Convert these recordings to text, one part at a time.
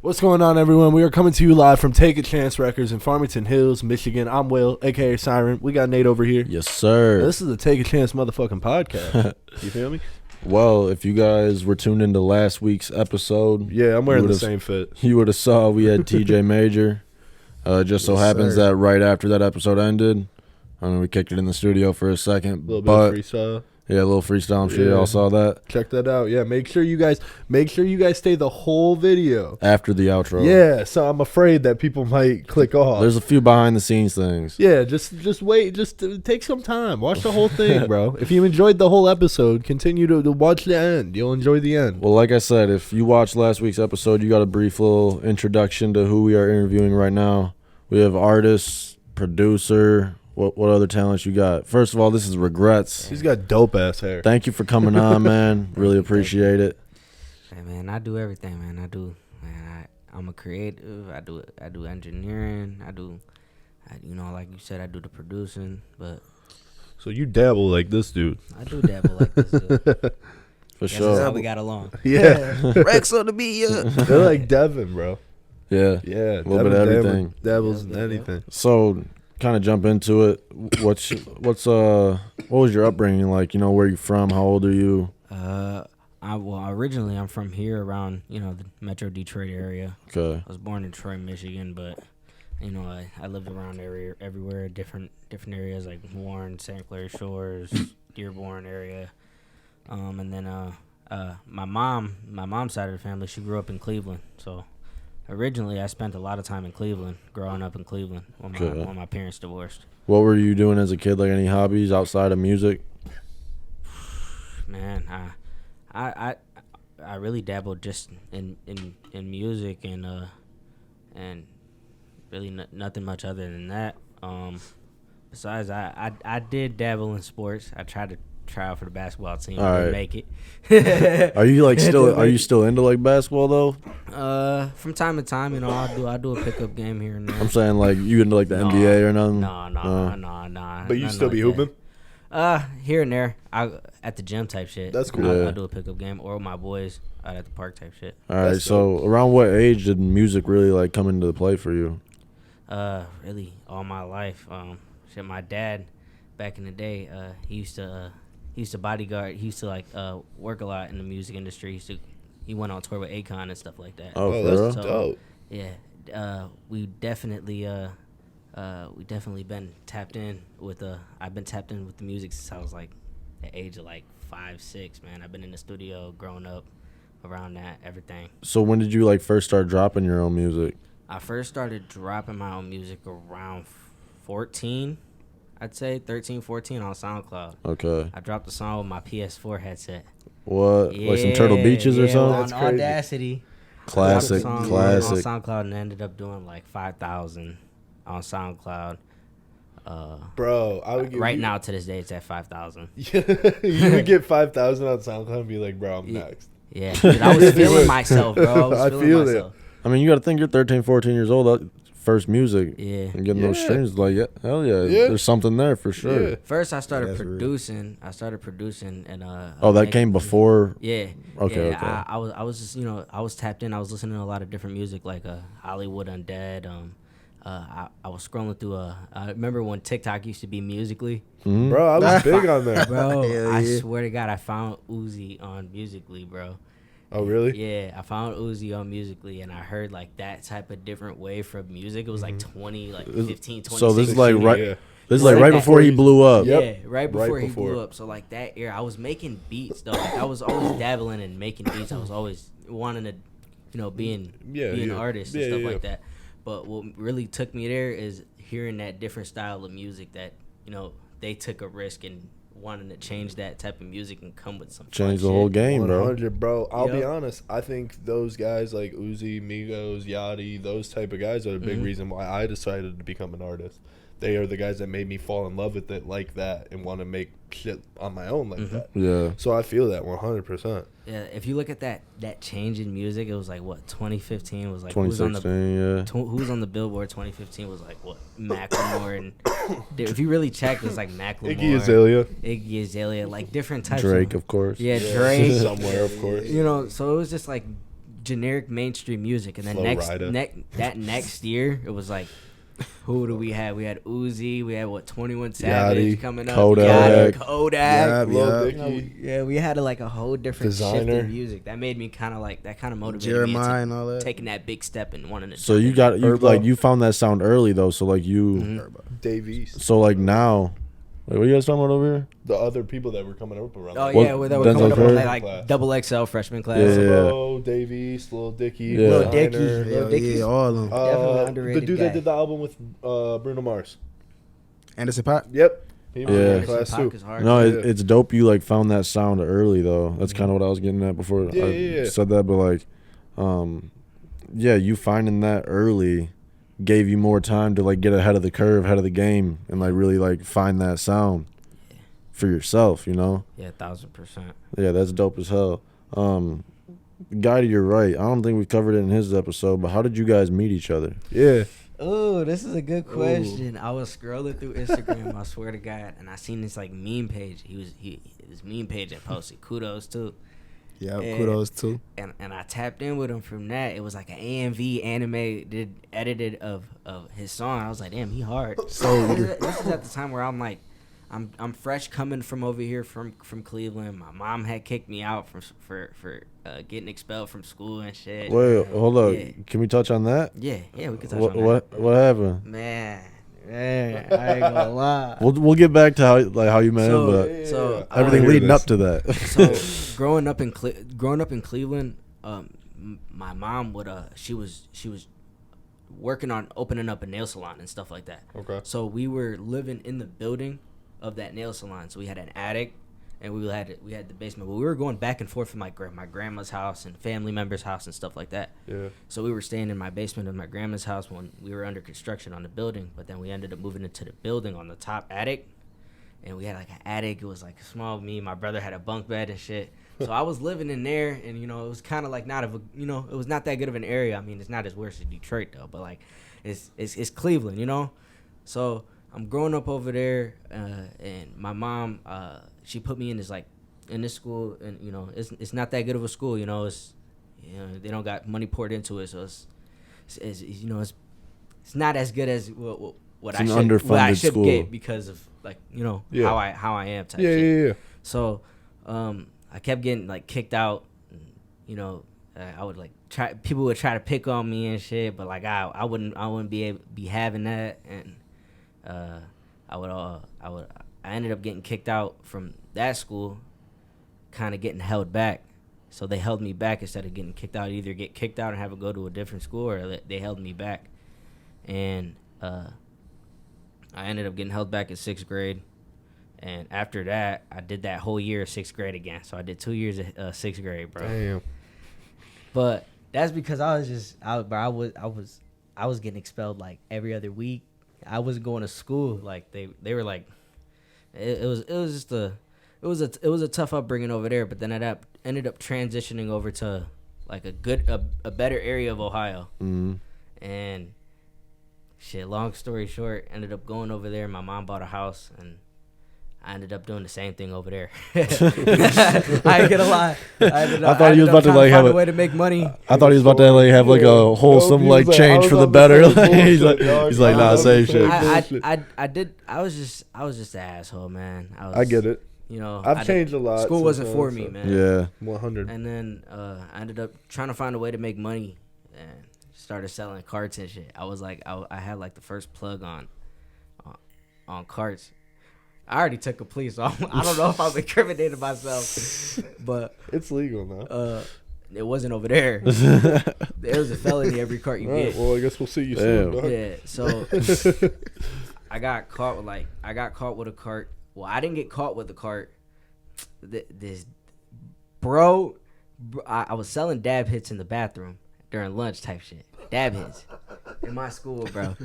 What's going on, everyone? We are coming to you live from Take a Chance Records in Farmington Hills, Michigan. I'm Will, a.k.a. Siren. We got Nate over here. Yes, sir. This is the Take a Chance motherfucking podcast. You feel me? Well, if you guys were tuned into last week's episode, Yeah, I'm wearing the same fit. You would have saw we had TJ Major. Just so happens that right after that episode ended, we kicked it in the studio for a second. A little bit of freestyle. Yeah, a little freestyle. I'm sure y'all saw that. Check that out. Yeah, make sure you guys stay the whole video After the outro. Yeah, so I'm afraid that people might click off. There's a few behind the scenes things. Yeah, just wait. Just take some time. Watch the whole thing, bro. If you enjoyed the whole episode, continue to watch the end. You'll enjoy the end. Well, like I said, if you watched last week's episode, you got a brief little introduction to who we are interviewing right now. We have artist, producer. What other talents you got? First of all, this is Rxgretz. He's got dope ass hair. Thank you for coming on, man. Really appreciate it. Hey, man, I do everything, man. I'm a creative. I do engineering. Like you said, I do the producing. But so you dabble like this dude. I do dabble like this dude. For sure. That's how we got along. Yeah. Rex on the beat, yeah. They're like Devin, bro. Yeah. Yeah. A little bit of everything. Dabbles in anything. So, kind of jump into it. What was your upbringing like? You know, where you from? How old are you? Originally I'm from here around, the Metro Detroit area. Okay. I was born in Detroit, Michigan, but I lived around everywhere, different areas like Warren, St. Clair Shores, Dearborn area. And then my mom's side of the family, she grew up in Cleveland. So originally I spent a lot of time in Cleveland, growing up in Cleveland when my parents divorced. What were you doing as a kid? Like any hobbies outside of music? Man, I really dabbled just in music and really nothing much other than that. Besides, I did dabble in sports. I tried to try out for the basketball team. All didn't right. make it. Are you still into like basketball though? From time to time, I do a pickup game here and there. I'm saying like you into like the NBA or nothing? No. But you still be hooping? Here and there. At the gym type shit. That's cool. I do a pickup game or with my boys out at the park type shit. All right. So around what age did music really like come into the play for you? Really all my life. My dad back in the day, he used to bodyguard. He used to like work a lot in the music industry. He went on tour with Akon and stuff like that. Oh, that's so, dope. Yeah, we definitely been tapped in with I've been tapped in with the music since I was like the age of like 5, 6. Man, I've been in the studio growing up around that everything. So when did you like first start dropping your own music? I first started dropping my own music around 14. I'd say 13, 14 on SoundCloud. Okay. I dropped a song with my PS4 headset. What? Like some Turtle Beaches or something? On Audacity. Classic. On SoundCloud and ended up doing like 5,000 on SoundCloud. Bro, I would get now to this day it's at 5,000. You would get 5,000 on SoundCloud and be like, bro, I'm next. Yeah, dude, I was feeling myself, bro. I feel it. I mean, you got to think you're 13, 14 years old. First music. Yeah. And getting those streams, like, hell yeah. There's something there for sure. Yeah. First, I started producing. and that came before. Yeah. Okay. Yeah, okay. I was just I was tapped in. I was listening to a lot of different music like Hollywood Undead. I was scrolling through I remember when TikTok used to be Musical.ly. Mm-hmm. Bro, I was big on that. Bro, I swear to God, I found Uzi on Musical.ly, bro. Oh, really? Yeah, I found Uzi on Musical.ly, and I heard like that type of different wave from music. It was like 15, 20. So this is like right. Yeah. This is like right before he blew up. Yep. Yeah, right before he blew up. So like that era, I was making beats though. Like, I was always dabbling in making beats. I was always wanting to, be an artist and stuff like that. But what really took me there is hearing that different style of music that they took a risk and wanting to change that type of music and come with some change the whole game, bro. 100, bro. I'll be honest. I think those guys like Uzi, Migos, Yachty, those type of guys are the big reason why I decided to become an artist. They are the guys that made me fall in love with it like that and want to make shit on my own like that. Yeah. So I feel that 100%. Yeah, if you look at that change in music, it was like what 2015 was like. 2016, who was on the Billboard 2015 was like what Macklemore and if you really check, it was like Macklemore, Iggy Azalea, like different types. Drake, of course. Yeah, Drake somewhere, of course. So it was just like generic mainstream music, and then Flo that next year it was like, who do we have? We had Uzi. We had 21 Savage Yachty, coming up. Kodak. Kodak. Lil You know, Dicky. we had like a whole different shift Designer. in music. That made me kind of like that. Kind of motivated Jeremiah me and all into that. taking that big step and wanting to. So you got you Herbo. like you found that sound early though. So like you. Mhm. Dave East. So like now, wait, what are you guys talking about over here? The other people that were coming up around. Oh like, yeah, What, they were Denzel coming up Curry? with like double XL freshman class. Yeah. LaBo, Dave East, Lil Dicky, Yeah. Lil Dicky. Designer. Lil Dicky's all of them. definitely The underrated dude guy. that did the album with Bruno Mars. Anderson .Paak. Yep. He was Yeah. in Anderson class Paak too. is hard. No, Yeah. it's dope. You like found that sound early though. That's kind of what I was getting at before Yeah, I yeah. said that. But like, yeah, you finding that early gave you more time to like get ahead of the curve, ahead of the game, and like really like find that sound for yourself. You know? Yeah, 1000%. Yeah, that's dope as hell. Guy, you're right. I don't think we covered it in his episode, but how did you guys meet each other? Yeah. Oh, this is a good question. I was scrolling through Instagram, I swear to God, and I seen this like meme page. This meme page that posted kudos too. Yeah, And- kudos too. And I tapped in with him from that. It was like an AMV anime edited of his song. I was like, damn, he hard. So This is at the time where I'm like, I'm fresh coming from over here from Cleveland. My mom had kicked me out for getting expelled from school and shit. Wait, hold up. Yeah. Can we touch on that? Yeah, we could touch What on that. what happened? Man, I ain't gonna lie. We'll get back to how you met him, but So everything hear leading this. up to that. So growing up in Cleveland, my mom would she was working on opening up a nail salon and stuff like that. Okay. So we were living in the building of that nail salon. So we had an attic, and we had the basement. But we were going back and forth from my grandma's house and family members' house and stuff like that. Yeah. So we were staying in my basement of my grandma's house when we were under construction on the building. But then we ended up moving into the building on the top attic. And we had like an attic. It was like small. Me and my brother had a bunk bed and shit. So I was living in there, and it was kind of like it was not that good of an area. I mean, it's not as worse as Detroit though, but like it's Cleveland, So I'm growing up over there, and my mom she put me in this school, and it's not that good of a school, it's they don't got money poured into it, so it's not as good as what I should school. get because of Yeah. how I am type Yeah, shit. yeah. So I kept getting like kicked out. I would people would try to pick on me and shit, but like I wouldn't be having that, and I ended up getting kicked out from that school, kind of getting held back. So they held me back instead of getting kicked out. Either get kicked out and have to go to a different school, or they held me back, and I ended up getting held back in 6th grade. And after that, I did that whole year of 6th grade again. So I did 2 years of 6th grade, bro. Damn. But that's because I was getting expelled like every other week. I wasn't going to school. Like they were like, it was a tough upbringing over there. But then I ended up transitioning over to like a better area of Ohio. Mm-hmm. And shit, long story short, ended up going over there. My mom bought a house, and I ended up doing the same thing over there. I ain't gonna lie. I thought he was about to like have a way to make money. I thought he was about to like have like a wholesome He was like change I for was the on better. same Like, he's like, bullshit, dog. he's like, I nah, was same on the shit. same bullshit. I was just an asshole, man. I get it. I've changed a lot. School wasn't since for then, me, so- man. Yeah. 100. And then I ended up trying to find a way to make money, and started selling carts and shit. I was like, I had like the first plug on carts. I already took a plea, so I don't know if I'm incriminating myself, but It's legal now. it wasn't over there. It was a felony every cart you All right, get. well, I guess we'll see you Damn. soon, dog. Yeah, so I got caught with a cart. Well, I didn't get caught with a cart. This bro, I was selling dab hits in the bathroom during lunch type shit. Dab hits in my school, bro.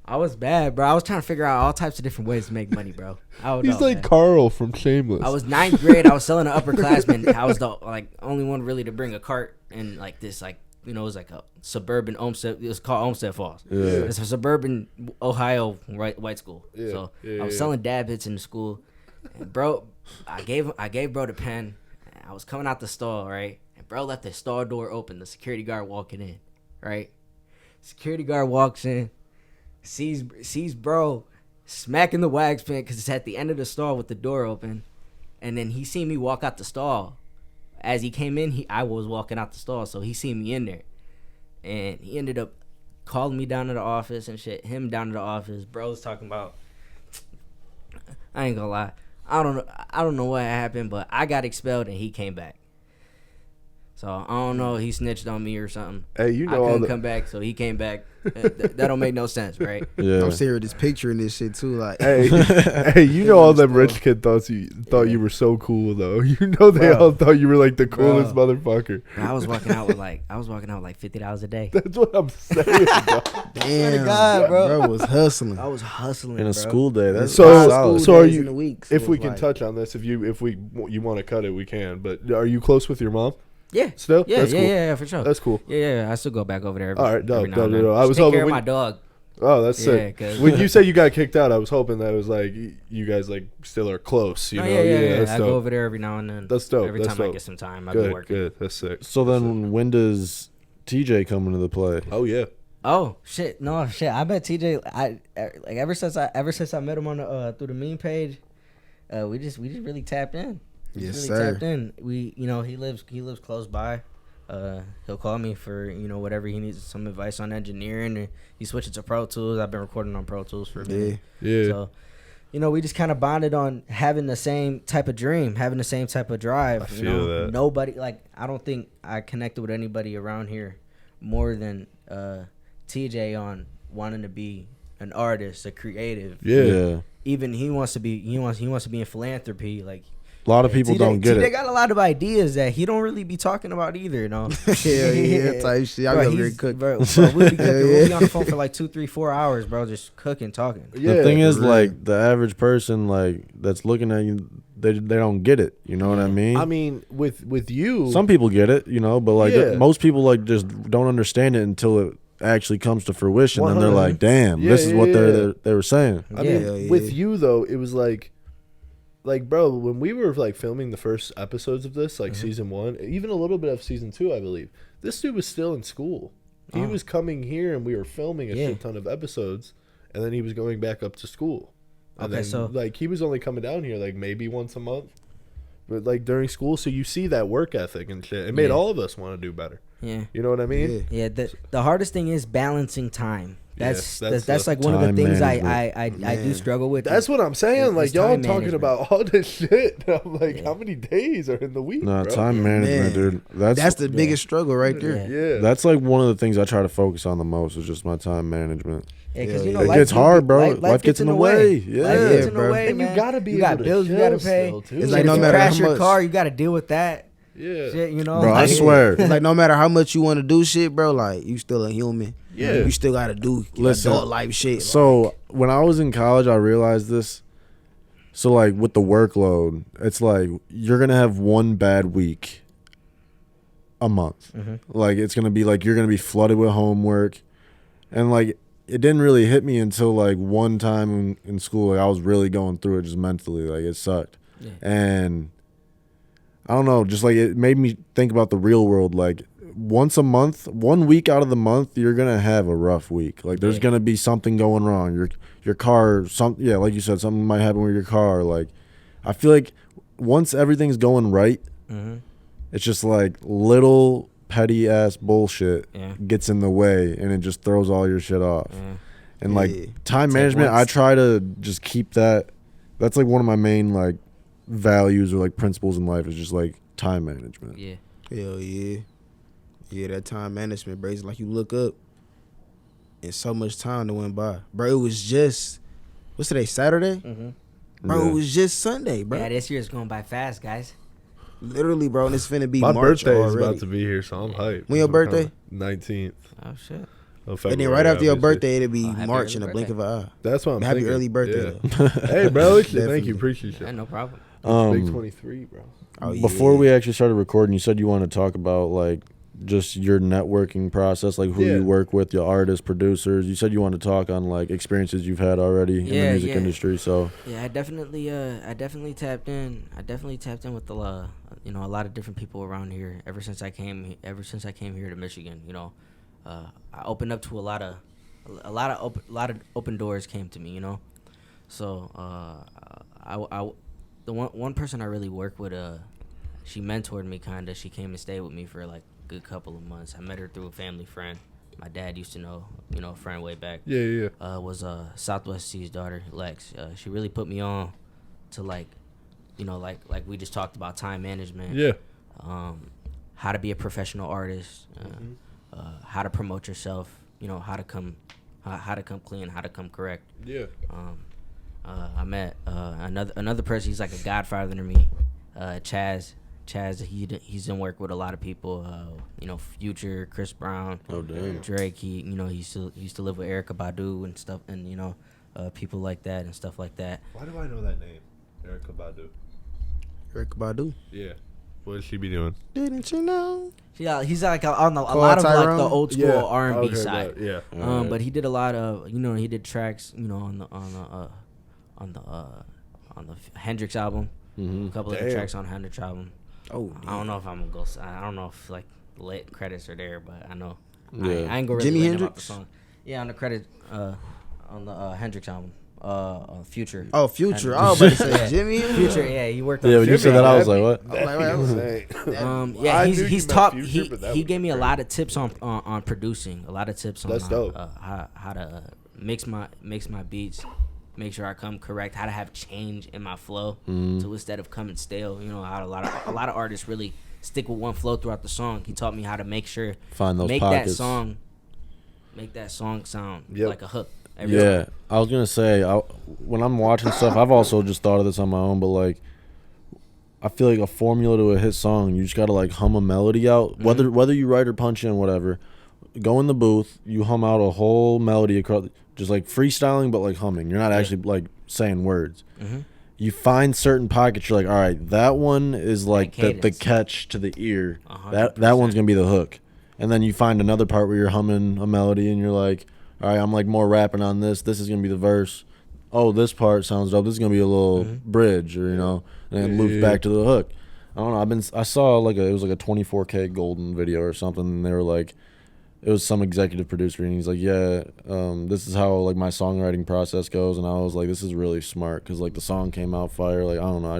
I was bad, bro. I was trying to figure out all types of different ways to make money, bro. I don't He's know, like man. Carl from Shameless. I was 9th grade. I was selling to upperclassmen. I was the only one really to bring a cart in this it was like a suburban Olmsted. It was called Olmsted Falls. Yeah. It's a suburban Ohio white school. Yeah, So yeah, I was yeah. selling dab hits in the school, and bro, I gave bro the pen. I was coming out the stall, right, and Bro left the stall door open. The security guard walking in, right? Security guard walks in, sees bro smacking the wax pen because it's at the end of the stall with the door open, and then he seen me walk out the stall. As he came in, I was walking out the stall, so he seen me in there, and he ended up calling me down to the office and shit. Him down to the office. Bro's talking about. I ain't gonna lie. I don't know what happened, but I got expelled and he came back. So I don't know. He snitched on me or something. Hey, you know I couldn't come back, so he came back. That don't make no sense, right? Yeah. I'm sitting here just picturing this shit too. Like, Hey, hey, you know all them rich kid thought you were so cool though. You know they all thought you were like the coolest motherfucker. I was walking out with like $50 a day. That's what I'm saying. Bro. damn, God, bro. was hustling. I was hustling In a bro. school day. That's So- solid. so are days you- in the weeks, If it we was can like- touch on this, if you want to cut it, we can. But are you close with your mom? Yeah. Still? Yeah, That's cool. yeah, for sure. That's cool. Yeah, I still go back over there. All right, no, every now and then. I was Take hoping care of when- my dog. Oh, that's Yeah, sick. 'cause- When you say you got kicked out, I was hoping that it was like you guys like still are close. You know? Yeah. That's I dope. go over there every now and then. That's dope. Every That's time I dope. get some time, I go Good, working. good. That's sick. So then, when does TJ come into the play? Oh yeah. Oh shit! No shit. I bet TJ. Ever since I met him on the through the meme page, we just really tapped in. Yes, really sir. Tapped in. He lives close by. He'll call me for whatever he needs, some advice on engineering. Or he switched to Pro Tools. I've been recording on Pro Tools for a minute. Yeah. So, we just kind of bonded on having the same type of dream, having the same type of drive. I feel that. Nobody I don't think I connected with anybody around here more than TJ on wanting to be an artist, a creative. Yeah. Even he wants to be in philanthropy. Like A lot of people don't get TJ it. got a lot of ideas that he don't really be talking about either. yeah, type shit. I be over here he's- cooking. Bro, we'll be cooking. We'll be on the phone for like 2, 3, 4 hours, bro, just cooking, talking. Yeah. The thing is, for real. like, the average person, like, that's looking at you, they don't get it. You know what I mean? I mean, with you, Some people get it, but like Yeah. most people like just don't understand it until it actually comes to fruition, and they're 100. like, "Damn, Yeah, this is what yeah. they were saying." I Yeah. mean, Yeah. with you though, it was like, bro, when we were like filming the first episodes of this, like season 1, even a little bit of season 2, I believe, this dude was still in school. He Oh. was coming here, and we were filming a Yeah. shit ton of episodes, and then he was going back up to school. And Okay, then, so- like he was only coming down here like maybe once a month, but like during school, so you see that work ethic and shit. It made Yeah. all of us want to do better. Yeah. You know what I mean? Yeah, the hardest thing is balancing time. That's Yes, that's the like one of the time things management. I do Man. struggle with. That's what I'm saying. It's Like y'all time talking management. about all this shit. I'm like, Yeah. how many days are in the week? No, bro? time management, Man. dude. That's the biggest struggle right there. Yeah. Yeah. That's like one of the things I try to focus on the most is just my time management. Yeah, because Yeah, It gets hard, bro. Life gets in the way. Life Yeah, gets in the bro. way, And man. you gotta be You got able to bills you gotta chill pay. still, too. It's Shit, like no if you matter crash how your much- car, you got to deal with that. Yeah. Shit, Bro, I like- swear. It's like no matter how much you want to do shit, bro, like you still a human. Yeah. You still gotta do Listen, adult life shit. So when I was in college, I realized this. So like with the workload, it's like you're gonna have one bad week a month. Like it's gonna be like you're gonna be flooded with homework, and like it didn't really hit me until like one time in school. Like I was really going through it just mentally. Like it sucked, Yeah. and I don't know. Just like it made me think about the real world. Like once a month, 1 week out of the month, you're gonna have a rough week. Like there's Yeah. gonna be something going wrong. Your car, like you said, something might happen with your car. Like I feel like once everything's going right, Mhm. it's just like little petty ass bullshit Yeah. gets in the way, and it just throws all your shit off. Yeah. And Yeah. like time It's like management, I once- try to just keep that. That's like one of my main like values or like principles in life is just like time management. Yeah. Hell yeah. Yeah, that time management, bro. It's like you look up and so much time that went by. Bro, it was just, what's today, Saturday? Mhm. Bro, Yeah. it was just Sunday, bro. Yeah, this year's going by fast, guys. Literally, bro, and it's finna be My March birthday is already. about to be here, so I'm hyped. When your birthday? 19th Oh shit. of And February. then right after your obviously. birthday, it'll be Oh, happy March in early a blink of an eye. That's what I'm Happy thinking. early birthday, Yeah. though. Hey, bro. Thank Definitely. you. Appreciate Yeah, you. no problem. Big 23, bro. Oh, yeah. Before we actually started recording, you said you wanted to talk about like just your networking process, like who Yeah. you work with, your artists, producers. You said you wanted to talk on like experiences you've had already in the Yeah, music yeah. industry. So Yeah, I definitely tapped in. I definitely tapped in with the you know, a lot of different people around here. Ever since I came here to Michigan, you know, I opened up to a lot of open doors came to me, you know. So the one person I really work with, she mentored me kinda. She came and stayed with me for like a good couple of months. I met her through a family friend. My dad used to know, you know, a friend way back. Yeah. Was Southwest C's daughter, Lex. She really put me on to like, you know, like we just talked about time management. Yeah. How to be a professional artist. How to promote yourself. You know, how to come clean, how to come correct. Yeah. I met another person. He's like a godfather to me. Chaz, he's done work with a lot of people. You know, Future, Chris Brown, Drake. He used to live with Erykah Badu and stuff, and you know, people like that and stuff like that. Why do I know that name? Erykah Badu. Erykah Badu. Yeah. What does she be doing? Didn't you know? Yeah, he's like on a lot of like the old school R&B side. Yeah. But he did a lot of, you know, he did tracks, you know, on the Hendrix album. A couple of the tracks on Hendrix album. Oh, I don't know if I'm gonna go. I don't know if like lit credits are there, but I know. Yeah. I ain't gonna really Jimi about the Hendrix? song. Yeah, on the credit, on the Hendrix album. Future. Oh, Future. Hendrix. I was about to say Yeah. Jimmy. Future. Yeah, he worked on. Yeah, when you Future. said that, I was like, what? I'm like, wait, Yeah, I knew he's you taught. meant Future, but that He would gave be me a crazy. lot of tips on producing. A lot of tips on That's dope. how to mix my beats, make sure I come correct. How to have change in my flow, so instead of coming stale. You know, how a lot of artists really stick with one flow throughout the song. He taught me how to make sure Find those make pockets. that song sound Yep. like a hook. Yeah, I was gonna say when I'm watching stuff, I've also just thought of this on my own, but like, I feel like a formula to a hit song, you just gotta like hum a melody out, whether you write or punch in, whatever. Go in the booth, you hum out a whole melody across, just like freestyling, but like humming. You're not actually like saying words. You find certain pockets. You're like, all right, that one is like the cadence. catch to the ear. 100%. That one's gonna be the hook, and then you find another part where you're humming a melody, and you're like, all right, I'm like more rapping on this. This is gonna be the verse. Oh, this part sounds dope. This is gonna be a little bridge, or you know, and then loops back to the hook. I don't know. I saw like it was like a 24K Golden video or something, and they were like, it was some executive producer, and he's like, yeah, this is how like my songwriting process goes, and I was like, this is really smart because like the song came out fire. Like I don't know. I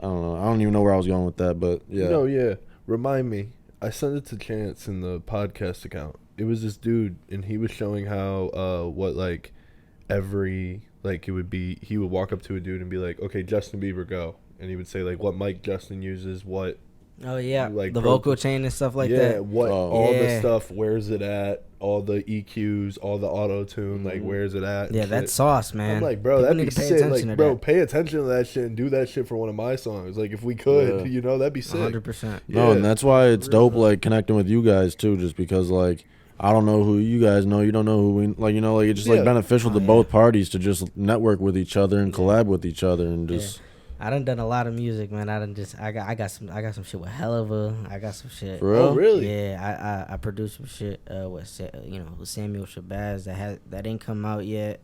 don't know. I don't even know where I was going with that, but yeah. No, yeah. Remind me. I sent it to Chance in the podcast account. It was this dude, and he was showing how what like every like it would be. He would walk up to a dude and be like, "Okay, Justin Bieber, go," and he would say like what mic Justin uses, what. Oh yeah, Like the pro- vocal chain and stuff like yeah, that. what all the Yeah. stuff. Where's it at? All the EQs, all the auto tune. Like where's it at? Yeah, and that's shit. sauce, man. I'm like, bro, People that'd need be to pay sick. attention Like, to bro, that. pay attention to that shit and do that shit for one of my songs. Like, if we could, Yeah. you know, that'd be sick. 100%. No, Yeah. and that's why it's dope, like connecting with you guys too, just because like I don't know who you guys know, you don't know who we like, you know, like it's just like Yeah. beneficial to Oh, yeah. both parties to just network with each other and collab with each other and just I done a lot of music, man. I got some shit with Helliva. I got some shit. for real. Oh, really? Yeah, I produced some shit with with Samuel Shabazz that didn't come out yet.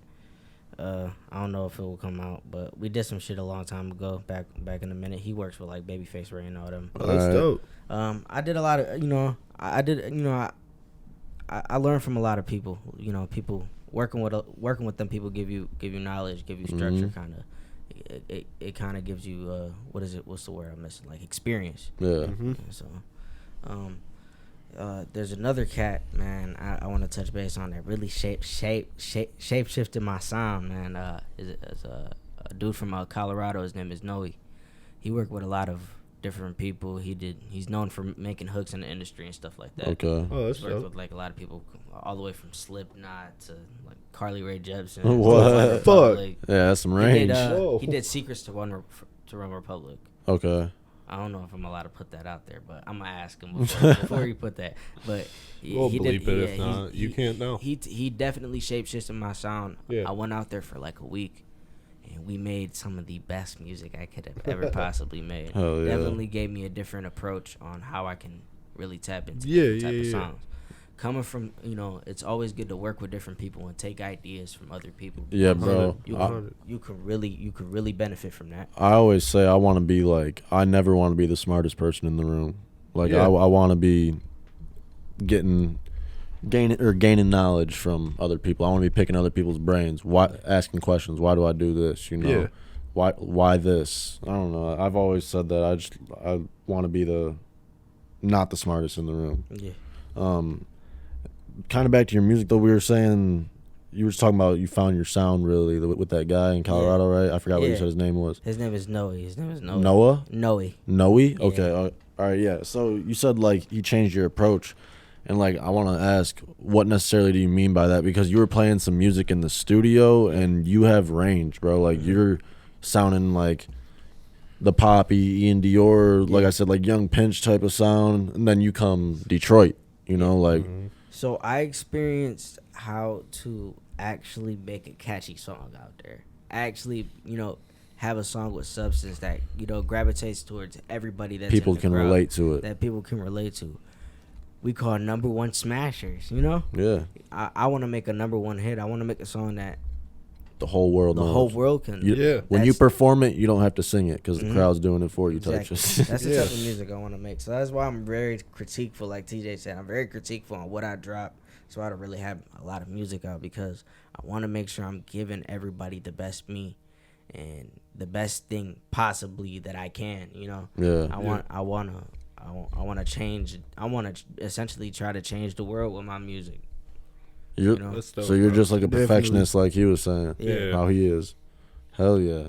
I don't know if it will come out, but we did some shit a long time ago, back in a minute. He works with like Babyface Ray and all them. Oh, that's Alright. dope. I did a lot of I learned from a lot of people. You know, people working with them. People give you knowledge, give you structure, kind of. It kind of gives you what's the word I'm missing, like experience. Yeah. Yeah, so there's another cat, man, I want to touch base on that really shape shifted my sound, man. Is a dude from Colorado. His name is Noe. He worked with a lot of different people. He's known for making hooks in the industry and stuff like that. Okay. Oh, that's He's worked dope. with like a lot of people, all the way from Slipknot to like Carly Rae Jepsen. What? Fuck. Yeah, that's some He range. did, Whoa. he did Secrets to Run Republic. Okay. I don't know if I'm allowed to put that out there, but I'm gonna ask him before you put that. But We'll he bleep did, it if not. You can't know. He definitely shapeshifted my sound. Yeah. I went out there for like a week, and we made some of the best music I could have ever possibly made. Hell yeah. Definitely gave me a different approach on how I can really tap into Yeah, different type yeah, of yeah. songs. coming from, it's always good to work with different people and take ideas from other people. Yeah, bro. You can really benefit from that. I always say I want to be like, I never want to be the smartest person in the room. Like I want to be gaining knowledge from other people. I want to be picking other people's brains. Asking questions. Why do I do this? Yeah. Why this? I don't know. I've always said that. I want to be not the smartest in the room. Yeah. Kind of back to your music though. We were saying you were just talking about you found your sound really with that guy in Colorado, right? I forgot what you said his name was. His name is Noe. Noah? Noe. Yeah. Okay. All right. Yeah. So you said like you changed your approach, and like I want to ask, what necessarily do you mean by that? Because you were playing some music in the studio, and you have range, bro. Like you're sounding like the poppy Ian Dior, like I said, like Young Pinch type of sound, and then you come Detroit, like. So I experienced how to actually make a catchy song out there. Actually, have a song with substance that, gravitates towards everybody that's people in the can crowd, relate to it. That people can relate to. We call #1 smashers, Yeah. I want to make a #1 hit. I want to make a song that the whole world knows. The whole world can. When you perform it, you don't have to sing it because the crowd's doing it for you. Exactly. Type shit. That's the type of music I want to make. So that's why I'm very critiqueful, like TJ said. I'm very critiqueful on what I drop. So I don't really have a lot of music out because I want to make sure I'm giving everybody the best me and the best thing possibly that I can. Yeah. I want to change. I want to essentially try to change the world with my music. So you're just like a perfectionist, like he was saying. Yeah. How he is. Hell yeah.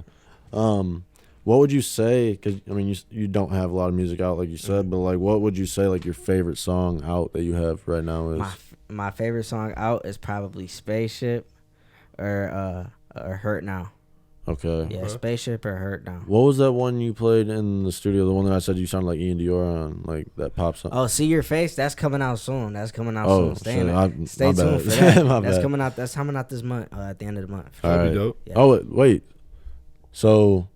What would you say? Because I mean, you don't have a lot of music out, like you said, but like, what would you say like your favorite song out that you have right now is? My favorite song out is probably Spaceship or Hurt Now. Okay. Yeah, Spaceship or Hurt Now. What was that one you played in the studio? The one that I said you sounded like Ian Dior on, like that pop song. Oh, See Your Face. That's coming out soon. Stay tuned my for bad. that. That's coming out. That's coming out this month. At the end of the month. All right. Dope. Yeah. Oh wait. So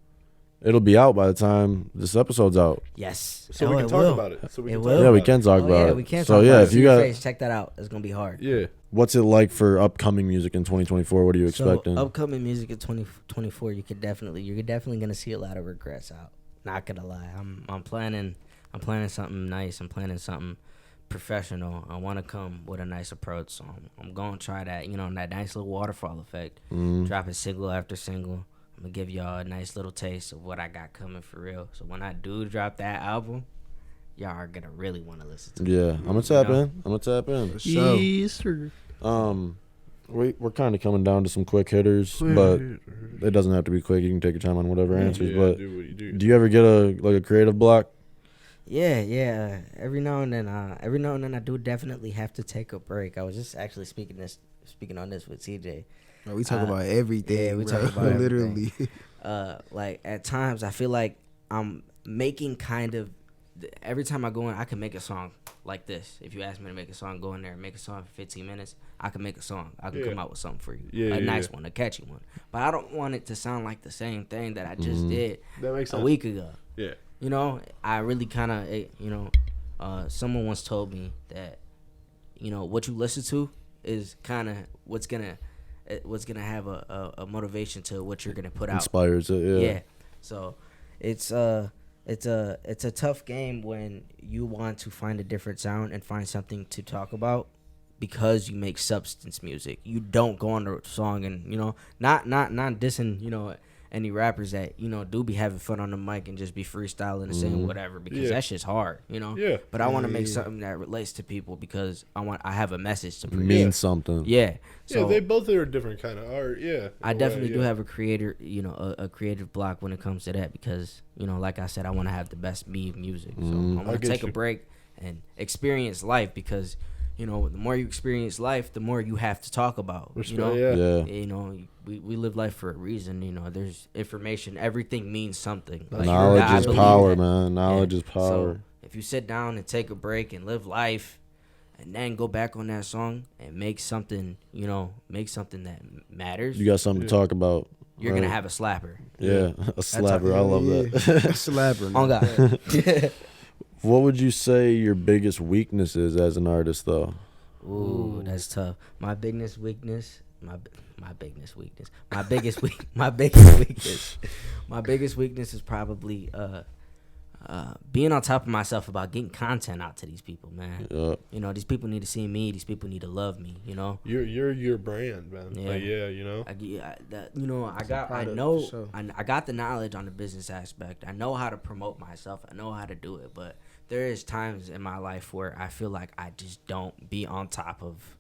it'll be out by the time this episode's out. Yes. So we can talk about it. Yeah, we can talk about it. We can. So yeah, if you got, check that out. It's gonna be hard. Yeah. What's it like for upcoming music in 2024? What are you expecting? So upcoming music in 2024, you're definitely gonna see a lot of Regrets out. Not gonna lie, I'm planning something nice. I'm planning something professional. I want to come with a nice approach. So I'm gonna try that, that nice little waterfall effect. Dropping single after single. I'm gonna give y'all a nice little taste of what I got coming for real. So when I do drop that album, y'all are gonna really want to listen to it. Yeah, I'm gonna tap in. Yes, sir. We're kind of coming down to some quick hitters, but it doesn't have to be quick. You can take your time on whatever answers. But do you ever get a creative block? Yeah. Every now and then, I do definitely have to take a break. I was just actually speaking on this with CJ. Bro, we talk about everything. Yeah, we bro. talk about literally. Like at times, I feel like I'm making every time I go in, I can make a song like this. If you ask me to make a song, go in there and make a song for 15 minutes. I can make a song. I can come out with something for you. A nice one, a catchy one. But I don't want it to sound like the same thing that I just did a week ago. Yeah. I really kind of, someone once told me that, what you listen to is kind of what's gonna have a motivation to what you're gonna put out. Inspires it. Yeah. So it's a tough game when you want to find a different sound and find something to talk about because you make substance music. You don't go on the song and not dissing any rappers that do be having fun on the mic and just be freestyling and saying whatever because that shit's hard. But I want to make something that relates to people because I have a message to mean something. Yeah. So they both are a different kind of art. Yeah. I definitely do have a creative block when it comes to that because like I said, I want to have the best me music. So I'm gonna take a break and experience life because the more you experience life, the more you have to talk about. We live life for a reason. There's information. Everything means something. Like, knowledge is power, man. Knowledge is power. So if you sit down and take a break and live life, and then go back on that song and make something that matters. You got something to talk about. You're gonna have a slapper. Yeah, a slapper. I love that. A slapper. Oh God. What would you say your biggest weakness is as an artist, though? Ooh, that's tough. My biggest weakness. My biggest weakness. My biggest weakness is probably being on top of myself about getting content out to these people, man. Yep. You know, these people need to see me. These people need to love me. You know. You're your brand, man. Yeah. Like, yeah, you know. I got the knowledge on the business aspect. I know how to promote myself. I know how to do it. But there is times in my life where I feel like I just don't be on top of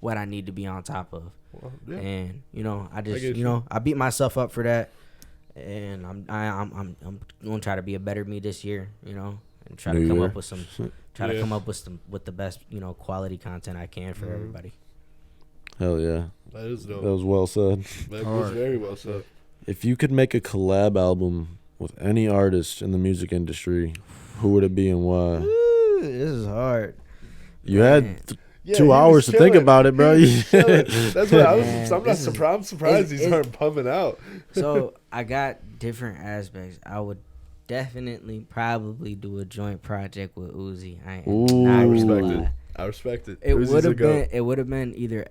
what I need to be on top of. Well, yeah. And I beat myself up for that. And I'm gonna try to be a better me this year, you know, and try to come up with the best, you know, quality content I can for everybody. Hell yeah. That is dope. That was well said. That was very well said. If you could make a collab album with any artist in the music industry, who would it be and why? Ooh, this is hard. You had 2 hours to think about it, bro. That's what I'm surprised these aren't pumping out. So I got different aspects. I would definitely probably do a joint project with Uzi. I respect it. It would have been either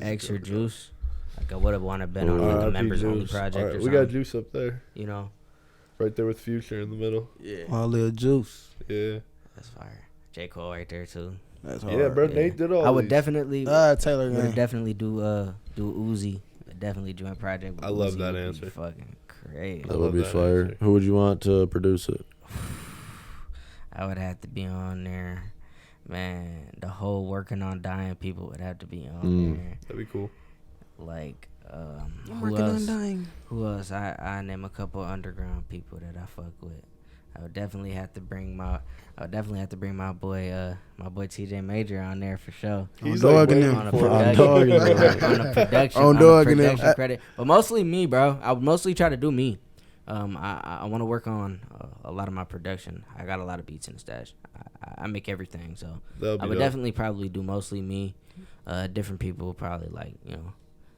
X or Juice. Like I would have wanted to been on like a members only project or something. We got Juice up there. You know, right there with Future in the middle. Yeah. All little Juice. Yeah. That's fire. J. Cole right there too. That's hard. Yeah, bro. Yeah. Nate did all. I would definitely. Taylor. Would definitely do Uzi. Definitely joint project. With I love Uzi. that answer. Fucking crazy. That would be fire. Answer. Who would you want to produce it? I would have to be on there. Man, the whole Working on Dying people would have to be on there. That'd be cool. Like, I'm working on dying. Who else? I name a couple underground people that I fuck with. I would definitely have to bring my boy TJ Major on there for sure. He's on a production credit, but mostly me, bro. I would mostly try to do me. I want to work on a lot of my production. I got a lot of beats in the stash. I make everything, so I would definitely probably do mostly me. Different people probably like, you know,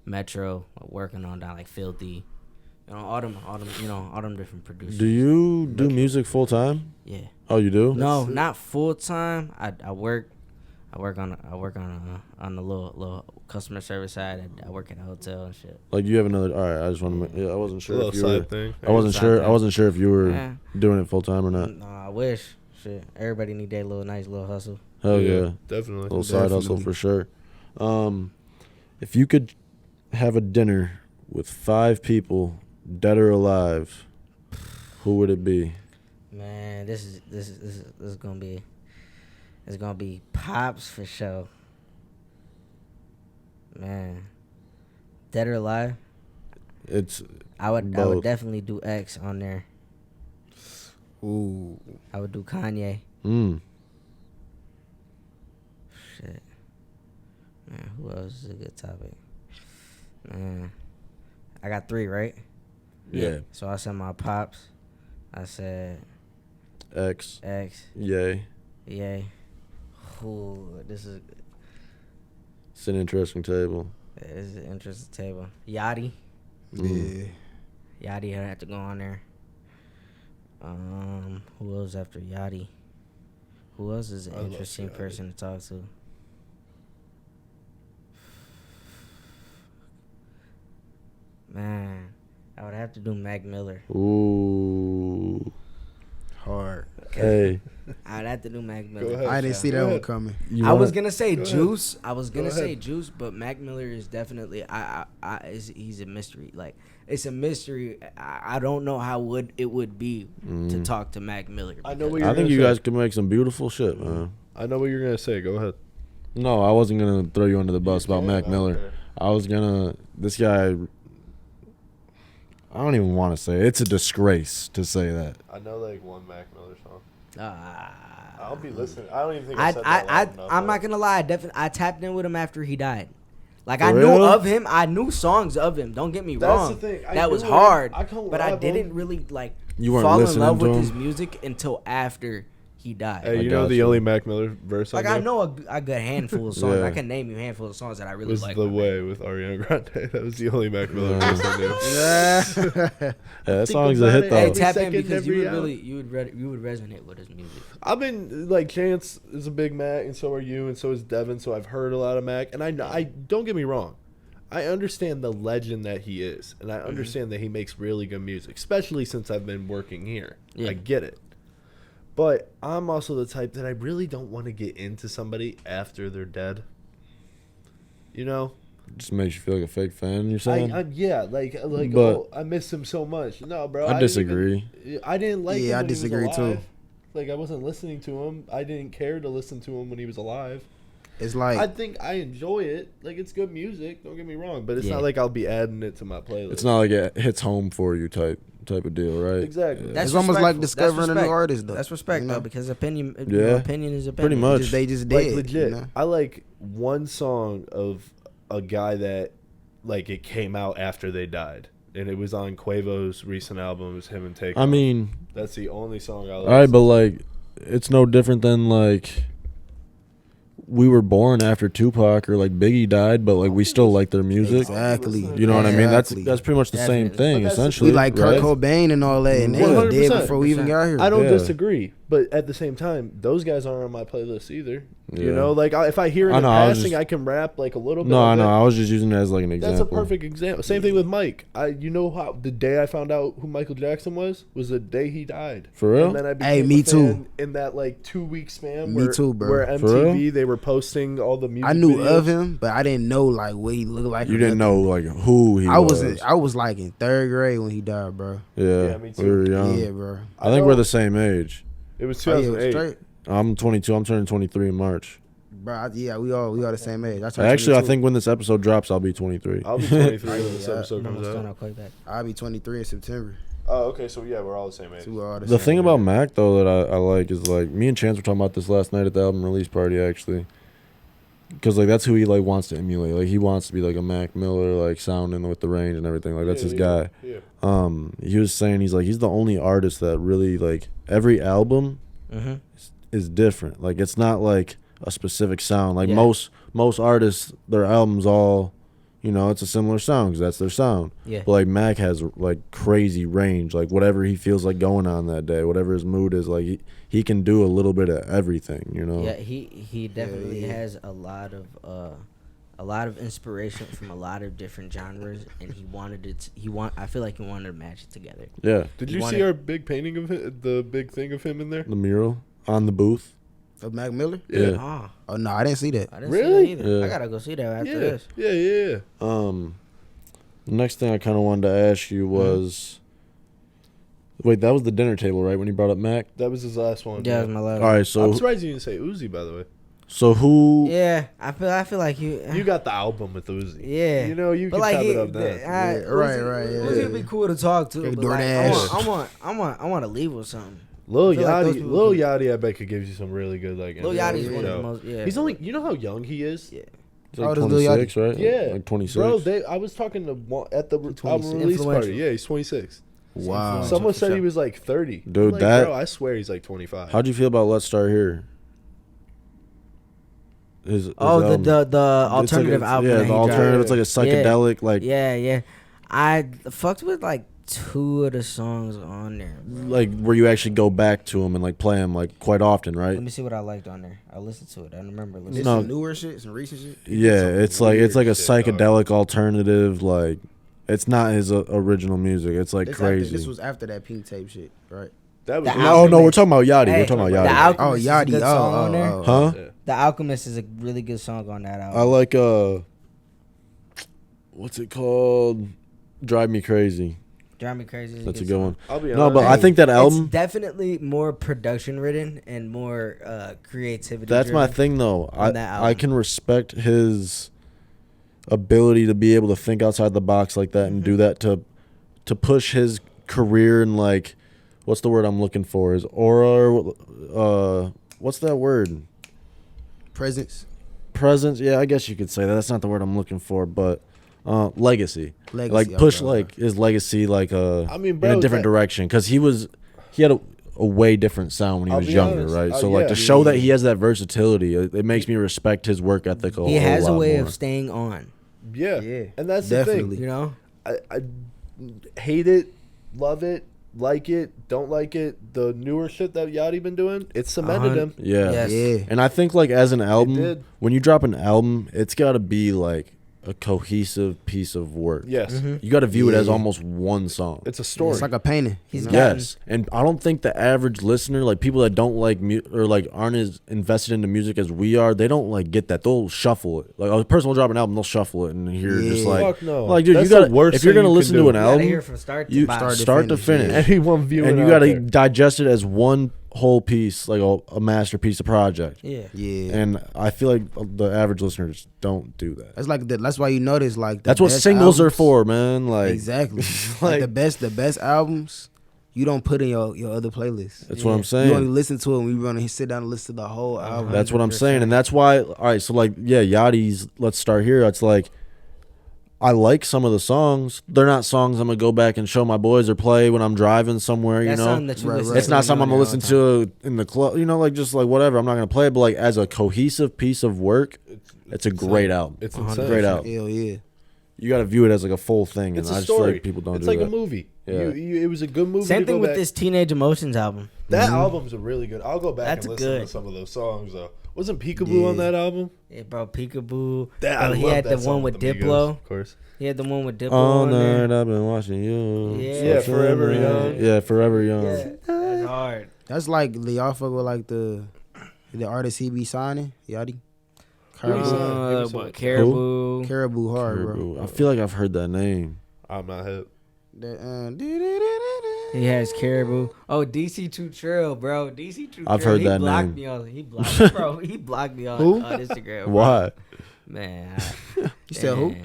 Metro, working on that, like Filthy, you know, all them different producers. Do you do music full time? Yeah. Oh, you do? No, not full time. I work on the little customer service side. I work at a hotel and shit. Like you have another. All right, I just want to. I wasn't sure if you were. Thing. I wasn't sure if you were doing it full time or not. No, I wish. Shit, everybody need that nice little hustle. Hell yeah, definitely. Little side hustle for sure. If you could have a dinner with 5 people, dead or alive, who would it be? Man, this is gonna be. It's gonna be Pops for sure. Man, dead or alive? I would definitely do X on there. Ooh. I would do Kanye. Shit. Man, who else is a good topic? Man, I got 3, right? Yeah. So I said my Pops. I said X. Yay. Ooh, this is. It's an interesting table. It's an interesting table. Yachty. Yeah. Yachty had to go on there. Who else after Yachty? Who else is an interesting person to talk to? Man, I would have to do Mac Miller. Ooh. Hard. Hey. I'd have to do Mac Miller. Ahead, I didn't see that one coming. I was gonna say Juice. Juice, but Mac Miller is definitely he's a mystery. Like it's a mystery. I don't know how it would be to talk to Mac Miller. I know what I think you guys could make some beautiful shit, man. I know what you're gonna say. Go ahead. No, I wasn't gonna throw you under the bus about Mac Miller. I was gonna. This guy. I don't even want to say it. It's a disgrace to say that. I know like one Mac Miller song. I'll be listening. I don't even think I said that loud enough, I'm not gonna lie. I tapped in with him after he died. Like For I real? knew of him. I knew songs of him. Don't get me wrong. The thing. That was hard. But I didn't really like You weren't fall in listening love to with him? his music until after he died. Hey, I you know got the you. only Mac Miller verse Like I I know know a good handful of songs. Yeah. I can name you a handful of songs that I really was like. The by Way with Ariana Grande. That was the only Mac Miller Yeah. verse I knew. Yeah, that Think song's a about hit it. though. Hey, Every tap in second, because you every would hour. really you would resonate with his music. I've been like Chance is a big Mac, and so are you, and so is Devin. So I've heard a lot of Mac, and I don't get me wrong, I understand the legend that he is, and I understand that he makes really good music, especially since I've been working here. Yeah. I get it, but I'm also the type that I really don't want to get into somebody after they're dead. You know, Just makes you feel like a fake fan. You're saying? yeah, like But- oh, I miss him so much. No, bro, I disagree. I didn't like him Yeah, I when disagree, he was too. alive. Like I wasn't listening to him. I didn't care to listen to him when he was alive. It's like I think I enjoy it. Like it's good music. Don't get me wrong, but it's Yeah. not like I'll be adding it to my playlist. It's not like it hits home for you type of deal, right? Exactly. Yeah. That's it's almost like respectful. discovering That's a new respect. artist, though. That's respect You know? though, because opinion, Yeah. opinion is Pretty opinion. much. They just like did. legit. You know? I like one song of a guy that like it came out after they died, and it was on Quavo's recent album. It was him and Take. I mean, that's the only song I like. all right, but like, it's no different than like we were born after Tupac or like Biggie died, but like we still like their music. Exactly. You know what I mean? That's Exactly. pretty much the same Definitely. thing, But that's- essentially. We like Kurt right? Cobain and all that, and they were dead 100%. before we even got here. I don't Yeah. disagree, but at the same time, those guys aren't on my playlist either. You Yeah. know, like if I hear it I in know, I was passing, just- I can rap like a little bit. No, I of know. it. I was just using it as like an example. That's a perfect example. Same thing with Mike. You know how the day I found out who Michael Jackson was the day he died. For real? And then I Hey, became me a too. fan in that like 2 week span. Me where, too, bro. Where For real? MTV they were posting all the music. I knew videos. of him, but I didn't know like what he looked like. You or didn't nothing. know like who he I was. was like in 3rd grade when he died, bro. Yeah, Yeah, me too. we were young. Yeah, bro. I think know- we're the same age. It was Oh, yeah, 2008. straight. I'm 22. I'm turning 23 in March. Bro, yeah, we all the same age. I turned Actually, I 22. think when this episode drops, I'll be 23. I'll be 23 when this Yeah. episode comes Almost done. out. I'll call you back. I'll be 23 in September. Oh, okay. So yeah, we're all the same age. So we all The same thing age. about Mac though that I like is like me and Chance were talking about this last night at the album release party actually, because like that's who he like wants to emulate. Like he wants to be like a Mac Miller, like sounding with the range and everything. Like that's his guy. Yeah. He was saying he's the only artist that really like every album Mm-hmm. is different. Like it's not like a specific sound. Like Yeah. most artists, their albums all, you know, it's a similar sound because that's their sound. Yeah. But like Mac has like crazy range. Like whatever he feels like going on that day, whatever his mood is, like he can do a little bit of everything. You know. Yeah, he definitely yeah. has a lot of inspiration from a lot of different genres, and he wanted it. I feel like he wanted to match it together. Yeah. Did You you wanna- see our big painting of the big thing of him in there? The mural on the booth. Of Mac Miller? Yeah. Ah, Oh no, I didn't see that. I didn't Really? see that either. Yeah. I gotta go see that after Yeah. this. Yeah. The next thing I kind of wanted to ask you was, wait, that was the dinner table, right? When you brought up Mac. That was his last one. Yeah, that was my last. All right, I'm so surprised you didn't say Uzi, by the way. who? Yeah, I feel like you. You got the album with Uzi. Yeah. You know, you But can like top he, it up then. right, right, yeah. Uzi would be cool to talk to. Like But like, DoorDash. I want to leave with something. Lil I feel like those Yachty, people Lil can- Yachty, I bet could give you some really good like. Lil intro, Yachty's you one of know. the most. Yeah. He's only. You know how young he is. Yeah. He's How like old is Lil 26, right? Yeah, Like 26. Bro, I was talking to at the album 26. release party. Influential. Yeah, he's 26. Wow. Someone for said he sure. was like 30. Dude, I'm like, that- bro, I swear he's like 25. How'd you feel about Let's Start Here? His the album. the It's like alternative a- album. Yeah, that the he alternative. dropped. It's like a psychedelic, like Yeah. I fucked with like 2 of the songs on there. Bro. like where you actually go back to them and like play them like quite often, right? Let me see what I liked on there. I listened to it. I don't remember listening. It's No. some newer shit, some recent shit. Yeah, some it's like a weird shit, dog. psychedelic alternative. Like it's not his original music. It's like This crazy. this was after that pink tape shit, right? That was The No, Alchemist. no, we're talking about Yachty. Hey, We're talking The about Yachty. Alchemist Oh, is a Yachty. good song on there. Huh? Yeah. The Alchemist is a really good song on that album. I like what's it called? Drive Me Crazy. Drive Me Crazy is That's a good good song. one. I'll be No, honest. but I think that It's album. definitely more production ridden and more creativity. That's my driven. thing, though. on that I album. can respect his ability to be able to think outside the box like that and do that to push his career and like, what's the word I'm looking for? His aura. What's that word? Presence. Presence. Yeah, I guess you could say that. That's not the word I'm looking for, but legacy. Legacy, Like push okay, like his legacy like I mean, in bro, a different that- direction because he had a way different sound when he I'll was be younger, honest. right? So like to show that he has that versatility, it makes me respect his work ethic a whole lot more. He has a way of staying on. Yeah. Yeah, And that's definitely. the thing. You know. I hate it, love it, like it, don't like it. The newer shit that Yachty been doing, it's cemented him. Yeah. Yes. Yeah. And I think like as an album, did. when you drop an album, it's got to be like a cohesive piece of work. Yes. You got to view it as Yeah. almost one song. It's a story. It's like a painting. He's you know? got- Yes, and I don't think the average listener, like people that don't like or like aren't as invested into music as we are, they don't like get that. They'll shuffle it. Like a person will drop an album, they'll shuffle it and hear just Yeah. like, Fuck no. like dude, That's you got the worst if you're thing gonna you listen can to do. an You gotta album, hear from start to you bottom. start to finish, finish, Anyone viewing and you out got to there. digest it as one whole piece, like a masterpiece of project. Yeah. Yeah. And I feel like the average listeners don't do that. That's like that's why you notice like the That's what best singles are albums- for, man. Like exactly. like- like the best albums you don't put in your other playlists. that's what I'm You saying. only listen to it when we want to sit down and listen to the whole album. That's what I'm saying, and that's why. All right, so like, yeah, Yachty's. Let's start here. It's like, I like some of the songs. They're not songs I'm gonna go back and show my boys or play when I'm driving somewhere. That's You know, something that you Right, listen right. it's not when something I'm you're gonna on listen there all to in the club. You know, like just like whatever. I'm not gonna play it, but like as a cohesive piece of work, it's a great album. It's 100%. insane. Great album. Hell yeah. You got to view it as like a full thing, and It's I a just feel story. like people don't It's do like that. a movie. Yeah. It was a good movie. time. Same to thing go with back. this Teenage Emotions album. That album's a really good. I'll go back That's and listen good. to some of those songs though. Wasn't Peekaboo on Yeah. that album? Yeah, bro, Peekaboo. I He love had that the song one with the Migos, Diplo. of course. He had the one with Diplo All on there. night I've been watching you. Yeah. Yeah, Forever Young. Yeah, Forever Young. Yeah, that's hard. That's like y'all fuck with like the artist he be signing, Yachty. Who he signed? Give me some- What, Caribou. Caribou hard, bro. Caribou. I feel like I've heard that name. I'm not hip. He has Caribou. Oh, DC2 Trill, bro. DC2 I've Trill. heard he that blocked name. Me on, he blocked bro. He blocked me on, Who? on Instagram. Bro. Why? Man. You said who?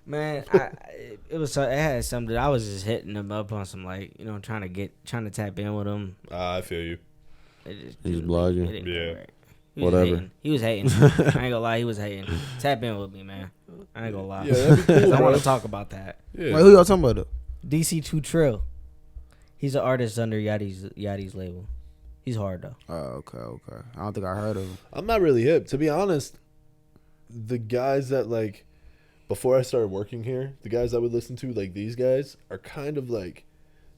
Man, it was it had something. I was just hitting him up on some like trying to tap in with him. I feel you. It just He's didn't- blogging? it didn't go Yeah. right. He was Whatever. hating. He was hating. I ain't gonna lie, he was hating. Tap in with me, man. I ain't gonna lie. Yeah, that'd be cool, 'Cause I bro. want to talk about that. Yeah. Wait, who y'all talking about though? DC2 Trill. He's an artist under Yachty's label. He's hard though. Oh, okay. I don't think I heard of him. I'm not really hip. To be honest, the guys that like before I started working here, the guys I would listen to, like these guys, are kind of like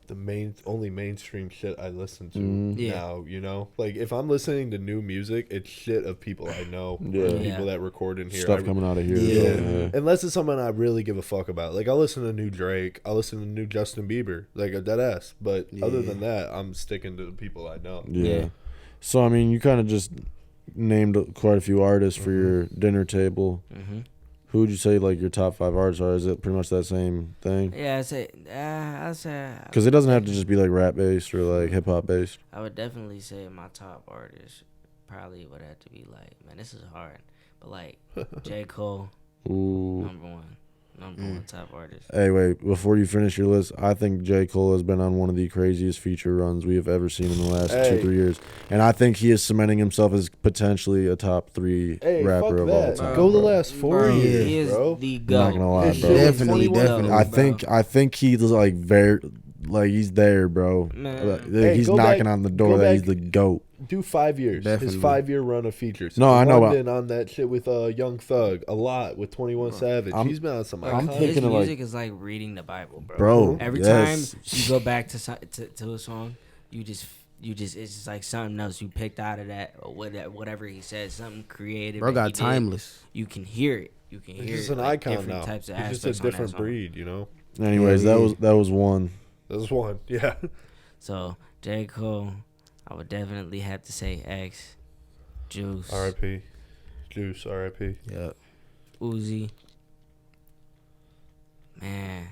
the only mainstream shit I listen to Yeah. now, you know? Like if I'm listening to new music, it's shit of people I know. Yeah. Or Yeah. people that record in here. Stuff coming out of here. Yeah. Unless it's someone I really give a fuck about. Like I'll listen to new Drake, I'll listen to new Justin Bieber, like a dead ass. But other Yeah. than that, I'm sticking to the people I know. Yeah. So I mean, you kind of just named quite a few artists for your dinner table. Mm-hmm. Who would you say like your top 5 artists are? Is it pretty much that same thing? Yeah, I say Because it doesn't have to just be like rap based or like hip hop based. I would definitely say my top artist probably would have to be like, man, this is hard, but like J. Cole, Ooh. number one top artist. Hey, wait. Before you finish your list, I think J. Cole has been on one of the craziest feature runs we have ever seen in the last Hey. 2-3 years, and I think he is cementing himself as potentially a top 3 Hey, rapper fuck of all that. time. Go the bro. last 4 Bro, years, He is bro. the I'm not gonna GOAT. lie, His bro. shit was Definitely, 21. definitely. I think he's like very, like he's there, bro. Man. Like, Hey, he's go knocking back- on the door go that he's back- the GOAT. Do 5 years. Definitely. His 5-year run of features. No, I know, but- London on that shit with Young Thug a lot with 21 Savage. I'm- He's been on some. I'm iconic- His thinking of, like- music is like reading the Bible, bro. Bro, Every yes. time you go back to a song, you just it's just like something else you picked out of that or whatever he said, something creative. Bro that he got did. timeless. You can hear it. You can He's hear just it, an like, icon different now. types of He's just a aspects on that different song. breed, you know. Anyways, Yeah. that was one. That's one. Yeah. So J. Cole, I would definitely have to say X, Juice, R.I.P. Juice. R.I.P. Yeah. Uzi. Man,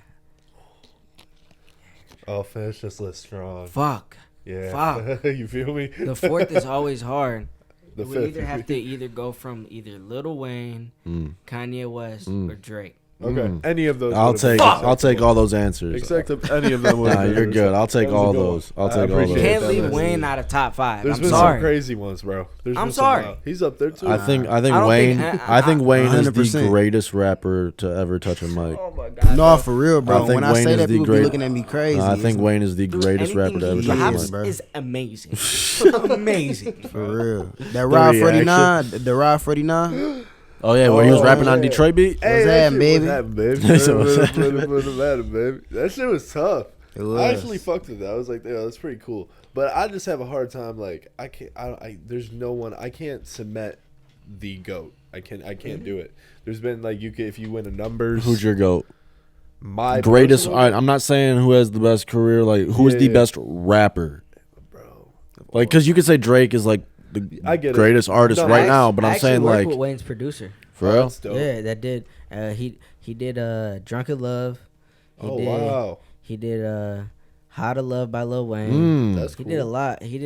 Oh, finish this list strong. fuck. Yeah. Fuck. You feel me? The fourth is always hard. The We fifth. either have to either go from either Lil Wayne, Mm. Kanye West, or Drake. Okay, any of those. I'll take all those answers. Except if any of them. Nah, you're good. I'll take all those. I'll take all those. You can't leave Wayne out of top 5. There's I'm been sorry. some crazy ones, bro. I'm sorry. He's up there too. I think don't Wayne. think- I think Wayne is the 100%. greatest rapper to ever touch a mic. Oh my God. No, for real, I bro. think When I Wayne say is that, the people great- be looking at me crazy. I think Wayne is the Dude, greatest rapper to ever anything touch he a drops mic. mic. is amazing. Amazing. For real. That Ride reaction. 49, the Ride 49. Oh yeah, where he was Oh, rapping on yeah. Detroit beat. What's that happening, shit baby? was happening, baby. So what's baby. That shit was tough. It was. I actually fucked with that. I was like, yeah, that's pretty cool. But I just have a hard time. Like, I can't. There's no one. I can't cement the GOAT. I can't do it. There's been like if you win a numbers. Who's your GOAT? My Greatest. personal- All right, I'm not saying who has the best career. Like, who is the Yeah. best rapper? bro. Like, because you could say Drake is like the I get it. greatest artist No, right I now, but I I'm actually saying worked like with Wayne's producer. for real. That's dope. Yeah, that did. He did Drunken Love. Wow. He did How to Love by Lil Wayne. That's He cool. did a lot. He's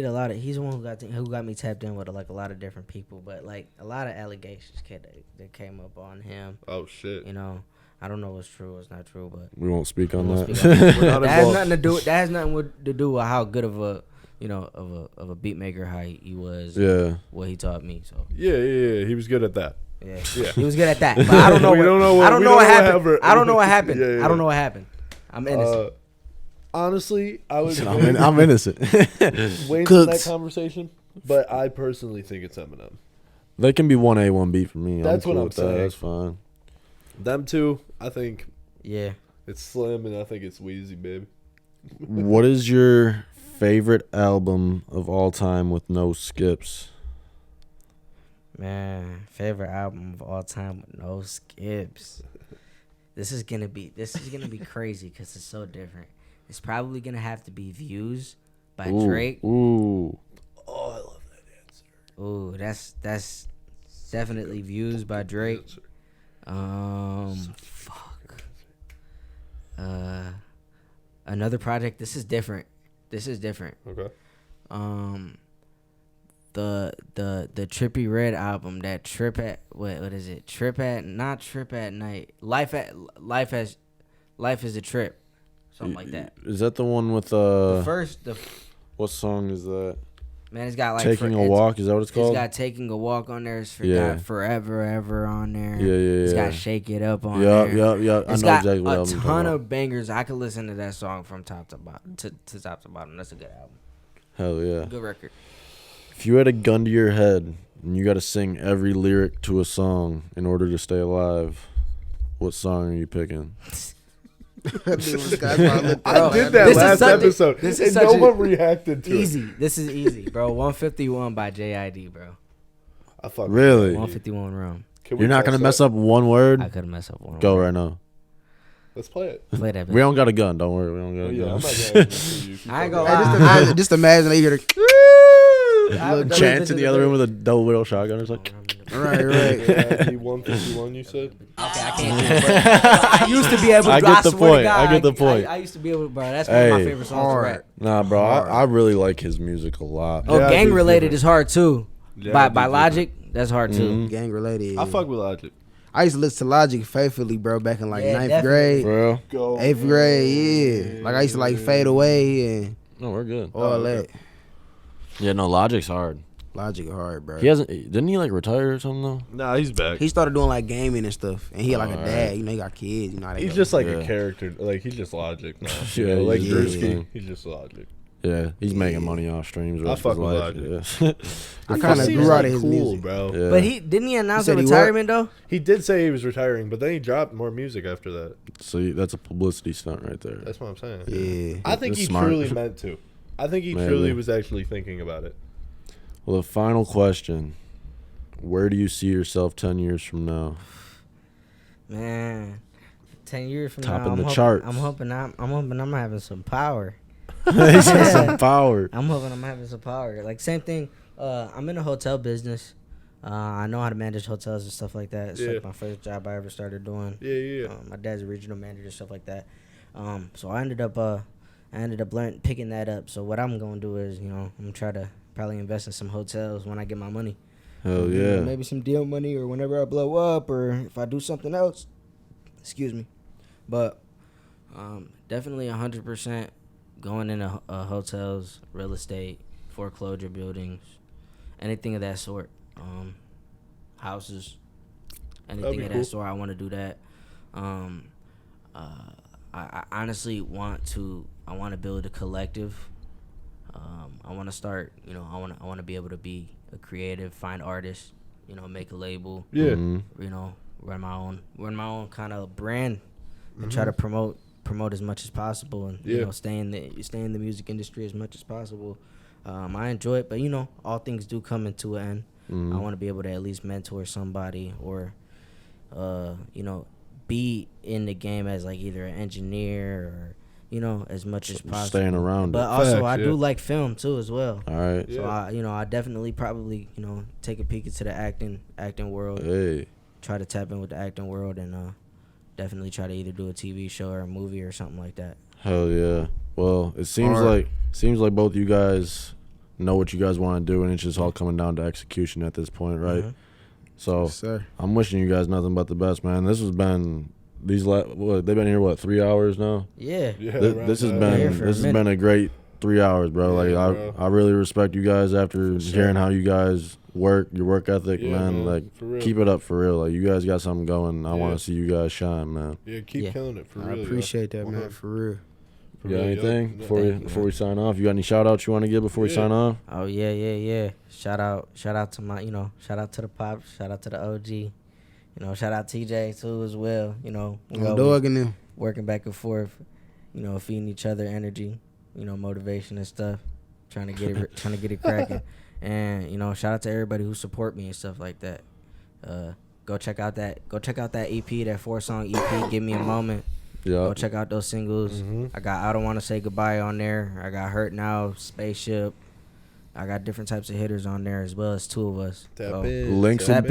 the one who got me tapped in with like a lot of different people, but like a lot of allegations that came up on him. Oh shit. You know, I don't know what's true, what's not true, but We won't speak on we won't that. speak on that. We're not That has involved. nothing to do. That has nothing to do with how good of a of a beat maker how he was. Yeah. What he taught me. So Yeah. He was good at that. yeah, Yeah. he was good at that. But I don't know. We don't know what- I don't we know don't what know what happened. happened. I don't know what happened. Yeah. I don't know what happened. I'm innocent. Honestly, I was I'm innocent. Wayne's in that Cooks. conversation, but I personally think it's Eminem. They can be 1A, 1B for me. That's I'm what cool I'm with that. saying. That's fine. Them two, I think Yeah. it's Slim, and I think it's Wheezy, baby. What is your favorite album of all time with no skips? Man, favorite album of all time with no skips. This is gonna be crazy because it's so different. It's probably gonna have to be Views by Drake. Ooh. Oh, I love that answer. Ooh, that's definitely Views by Drake. Fuck. Another project. This is different. Okay. The Trippie Red album, that Trip at what is it? Trip at Night. Life is a Trip. Something like that. Is that the one with what song is that? Man, it's got like Taking a Walk, is that what it's called? It's got Taking a Walk on there. It's Yeah. got Forever Ever on there. Yeah. It's got Shake It Up on there. Yup. I It's know got exactly what a album you're ton talking of bangers. I could listen to that song from top to bottom. To top to bottom. That's a good album. Hell yeah. Good record. If you had a gun to your head and you got to sing every lyric to a song in order to stay alive, what song are you picking? I Bro, did this that is last such a- episode, this is and no such a- one reacted to Easy. it. This is easy, bro. 151 by JID, bro. I fuck Really? 151 Rum. Can we You're not press going to mess that? up one I word? couldn't mess up one. Go right now. Let's play it. Play that. We don't got a gun. Don't worry. We don't got Oh, a yeah, I'm gun. not gonna answer you. I ain't fuck gonna it. lie. Just imagine they hear the Chance in the other room with a double barrel shotgun or something. right. Yeah, 151, you said? Okay, I can't do it. But I used to be able to. I get the swear to point. God, I get the point. I used to be able to, bro. That's one of my Hey. favorite songs to rap. Nah, bro. I really like his music a lot. Oh, Yeah, I Gang do Related too. is hard too. Yeah, I by do by too. Logic, that's hard too. Gang related. I fuck with Logic. I used to listen to Logic faithfully, bro, back in like Yeah, ninth definitely. grade, For real? Go. 8th grade. Yeah, like I used to like Fade Away and No, we're good. all Oh, that. okay. Yeah, no, Logic's hard. Logic hard, bro. He hasn't. Didn't he like retire or something though? Nah, he's back. He started doing like gaming and stuff, and he had like a Alright. dad. You know, he got kids. You know, how they He's go. just like Yeah. a character. Like, he's just Logic now. Yeah, You know, like he's just Drewski. doing He's just Logic. Yeah, he's making money off streams. I fuck with Yeah. I kind of Seems grew out like of his cool, music. bro. Yeah. But didn't he announce He a said he retirement though? He did say he was retiring, but then he dropped more music after that. So that's a publicity stunt right there. That's what I'm saying. Yeah. I think That's he smart. truly meant to. I think he Maybe. truly was actually thinking about it. Well, the final question: where do you see yourself 10 years from now? Man, 10 years from Topping now, the I'm charts. hoping I'm having some power. He said some power. I'm hoping I'm having some power. Like same thing. I'm in the hotel business. I know how to manage hotels and stuff like that. It's Yeah. like my first job I ever started doing. Yeah. My dad's a regional manager, stuff like that. So I ended up picking that up. So what I'm gonna do is, I'm gonna try to probably invest in some hotels when I get my money. Hell You know, yeah. maybe some deal money, or whenever I blow up, or if I do something else. Excuse me. But definitely 100% going into hotels, real estate, foreclosure buildings, anything of that sort. Houses, anything of that sort. I want to do that. I honestly want to build a collective. I want to start, I want to be able to be a creative, find artists, make a label. Yeah. Run my own kind of brand and try to promote as much as possible, and stay in the music industry as much as possible. I enjoy it, but all things do come into an end. I want to be able to at least mentor somebody, or be in the game as like either an engineer or as much as possible. Staying around but it. also Facts, I do like film too as well. All right. So I definitely probably take a peek into the acting world. Hey. Try to tap in with the acting world, and definitely try to either do a TV show or a movie or something like that. Hell yeah. Well, it seems like both you guys know what you guys want to do, and it's just all coming down to execution at this point, right? So Yes, sir. I'm wishing you guys nothing but the best, man. This has been they've been here 3 hours now. Yeah. This has been a great 3 hours, bro. Yeah, like bro. I really respect you guys after hearing how you guys work, your work ethic, man. Like for real. keep it up for real. Like you guys got something going. I want to see you guys shine, man. Yeah, keep killing it for I real. appreciate that, man, for real. You got anything Yup. before we sign off? You got any shout outs you want to give before we sign off? Oh yeah. Shout out to my, shout out to the Pops, shout out to the OG, shout out TJ too as well. We Dog and them. working back and forth, feeding each other energy, motivation and stuff, trying to get it cracking. And shout out to everybody who support me and stuff like that. Go check out that EP, that 4-song EP. Give Me a Moment. Yeah. Go check out those singles. I got I Don't Want to Say Goodbye on there. I got Hurt Now, Spaceship. I got different types of hitters on there as well as 2 of us. Tap in. Links Gonna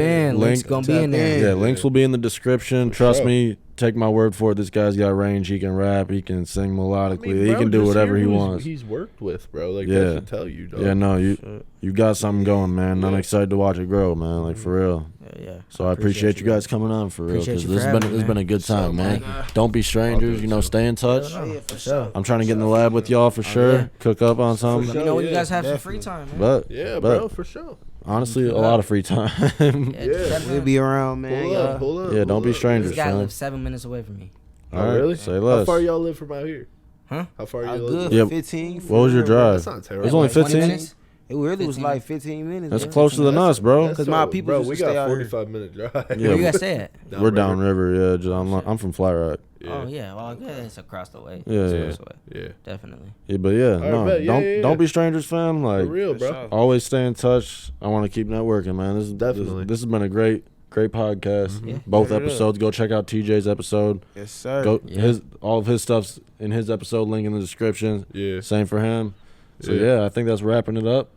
be in there. Yeah, links will be in the description. Trust me, take my word for it. This guy's got range. He can rap. He can sing melodically. He bro, can do just whatever hear he who's- wants. He's worked with, bro. Like, Yeah. that should tell you, dog. Yeah, no, you got something going, man. I'm excited to watch it grow, man. Like for real. Yeah. So I appreciate you guys coming on for real, Appreciate because you this for has been having me, been a good time, man. Don't be strangers. Stay in touch. Yeah, for sure. I'm trying to get in the lab with y'all for sure. yeah. Cook up on something. Let me know when you guys have Definitely. some free time, man. But Yeah, but bro, for sure. honestly, a lot of free time. Yeah. We'll be around, man. Pull up, pull up. Yeah, don't be This strangers, guy man. lives 7 minutes away from me. All Oh, right, really? say How less. far y'all live from out here? Huh? How far I you good live? Yeah. for 15. What was your drive? That's not terrible. It was only 20 15. minutes? It really was 15. like 15 minutes. That's bro. closer than us, bro. Because my people bro, used we to stay got out here. 45-minute drive. Yeah. Where you guys stay at? We're downriver. Yeah, I'm from Flat Rock. Yeah. Oh yeah, well yeah, it's across the way. Yeah, It's yeah. across the way. Yeah. Definitely. Yeah, but yeah, right, no, bet. Yeah, yeah. don't be strangers, fam. For Like real, For bro. sure. always stay in touch. I want to keep networking, man. This is Definitely. This has been a great podcast. Yeah. Both Yeah. episodes. Go check out TJ's episode. Yes, sir. Go Yeah. all of his stuff's in his episode. Link in the description. Yeah. Same for him. So Yeah. yeah, I think that's wrapping it up.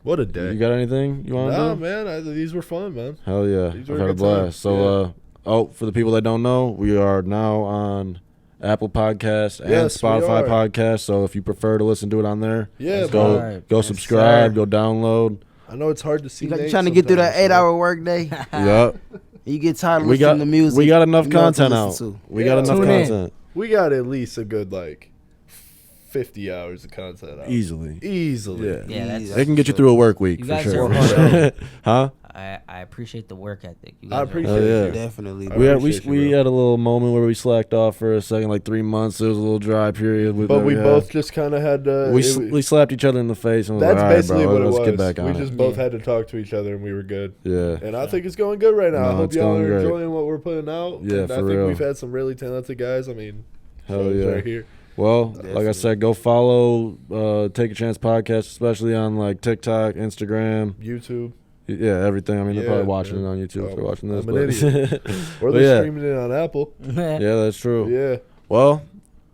What a day. You got anything you want to Nah, do? man. These were fun, man. Hell yeah, These I've were had a good blast. times. So for the people that don't know, we are now on Apple Podcasts and Yes, we Spotify are. Podcasts. So if you prefer to listen to it on there, Yeah, go bro. go Yes, subscribe, sir. go download. I know it's hard to see. You Nate trying to get through that sometimes, 8-hour workday? Yup. You get tired of We listening got to music. we got enough you know what to content out. listen to. We Yeah. got enough Tune in. content We got at least a good 50 hours of content out. easily. Easily. Yeah. Yeah, that's. It can get you through a work week You for guys sure. are hard. Huh? I appreciate the work ethic. You I guys are appreciate Hell yeah. you. Definitely. I We appreciate you, we bro. had a little moment where we slacked off for a second, like 3 months. It was a little dry period. But we both just kind of had to. we slapped each other in the face and was That's like, all right, basically bro, what it let's was. get back on We it. just both had to talk to each other and we were good. Yeah. And I think it's going good right now. I No, hope it's y'all going are great. enjoying what we're putting out. Yeah, and I for think real. we've had some really talented guys. I mean, Hell shows yeah. right here. Well, like I Definitely. said, go follow Take a Chance Podcast, especially on like TikTok, Instagram. YouTube. Yeah, everything. I mean, they're Yeah, probably watching yeah. it on YouTube if they're Oh, watching this. I'm an idiot. Or But they're yeah. streaming it on Apple. Yeah, that's true. Yeah. Well,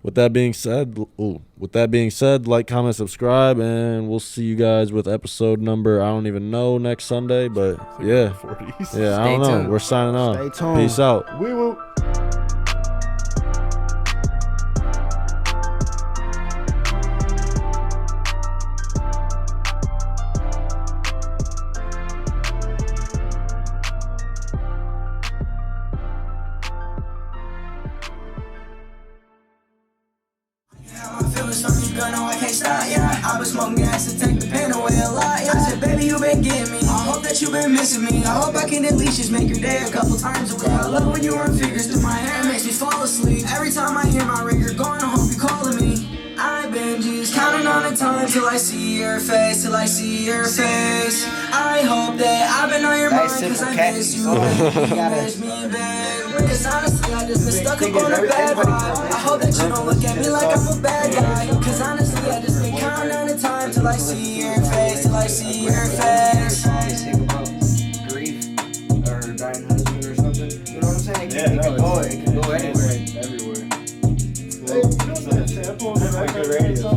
with that being said, like, comment, subscribe, and we'll see you guys with episode number, I don't even know, next Sunday, but yeah. 40s. Yeah, I Stay don't know. tuned. We're signing off. Stay tuned. Peace out. Wee woo. smoking gas to take the pain away a lot. Yeah. I said, baby, you been getting me. I hope that you been missing me. I hope I can at least just make your day a couple times a week. I love when you run figures through my hair. It makes me fall asleep. Every time I hear my ring, you're going home, you calling me. I've been just counting on the time till I see your face, till I see your face. I hope that I've been on your mind cause I miss you, baby. You miss me, babe. Cause honestly, I just been stuck up on a bad vibe. I hope that you don't look at me like I'm a bad guy. Cause honestly, I just been counting on the time till I see your face, till I see your face. Sing about grief or dying husband or something. You know what I'm saying? It can go anywhere. Everywhere. Sample of the record radio.